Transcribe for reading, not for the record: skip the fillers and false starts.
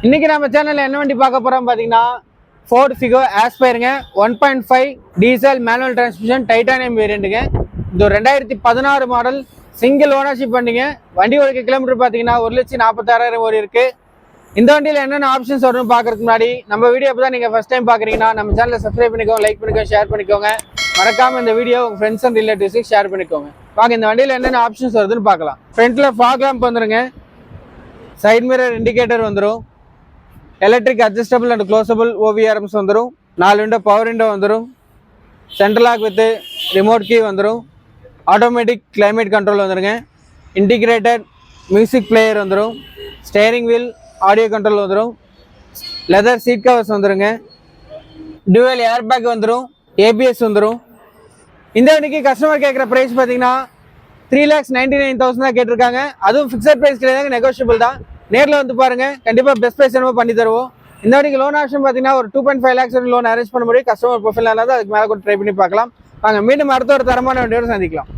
இன்னைக்கு நம்ம சேனல்ல என்ன வண்டி பார்க்க போறோம் பாத்தீங்கன்னா ஃபோர்ட் ஃபிகோ ஆஸ்பயருங்க 1.5 டீசல் மேனுவல் டிரான்ஸ்மிஷன் டைட்டானியம் வேரியண்ட்டுங்க. இது ஒரு 2016 மாடல் சிங்கிள் ஓனர்ஷிப் வண்டிங்க. வண்டி ஒரு கிலோமீட்டர் பார்த்தீங்கன்னா 1,46,000 ஓடி இருக்கு. இந்த வண்டியில் என்னென்ன ஆப்ஷன்ஸ் வரும்னு பார்க்கறதுக்கு முன்னாடி நம்ம வீடியோ இப்போ தான் நீங்கள் ஃபஸ்ட் டைம் பார்க்குறீங்கன்னா நம்ம சேனலை சப்ஸ்கிரைப் பண்ணிக்கோங்க, லைக் பண்ணிக்கோங்க, ஷேர் பண்ணிக்கோங்க. மறக்காமல் இந்த வீடியோ உங்கள் ஃப்ரெண்ட்ஸ் அண்ட் ரிலேட்டிவ்ஸுக்கு ஷேர் பண்ணிக்கோங்க. வாங்க இந்த வண்டியில் என்னென்ன ஆப்ஷன்ஸ் வருதுன்னு பார்க்கலாம். ஃப்ரண்ட்டில் ஃபாக் லேம்ப் வந்துருங்க, சைட் மிரர் இண்டிகேட்டர் வந்துடும், electric adjustable and closable ORVMs வந்துடும், 4 விண்டோ பவர் விண்டோ வந்துடும், central lock with remote key வந்துடும், ஆட்டோமேட்டிக் கிளைமேட் கண்ட்ரோல் வந்துடுங்க, இன்டிகிரேட்டட் மியூசிக் பிளேயர் வந்துடும், ஸ்டேரிங் வீல் ஆடியோ கண்ட்ரோல் வந்துடும், லெதர் சீட் கவர்ஸ் வந்துடுங்க, dual air bag வந்துடும், ABS வந்துடும். இந்த வண்டிக்கு கஸ்டமர் கேட்குற ப்ரைஸ் பார்த்தீங்கன்னா 3,99,000 தான் கேட்டிருக்காங்க. அதுவும் ஃபிக்ஸட் ப்ரைஸ் கிடையாது, நெகோஷியபிள் தான். நேரில் வந்து பாருங்க, கண்டிப்பாக பெஸ்ட் ப்ரைஸ் என்னமோ பண்ணி தருவோம். இந்த வண்டிக்கு லோன் ஆப்ஷன் பார்த்தீங்கன்னா ஒரு 2.5 lakhs லோன் அரேஞ்ச் பண்ண முடியும். கஸ்டமர் ப்ரொஃபைல் இருந்தால் அதுக்கு மேலே கூட ட்ரை பண்ணி பார்க்கலாம். வாங்க மீண்டும் அடுத்த ஒரு தரமான வண்டியோடு சந்திக்கலாம்.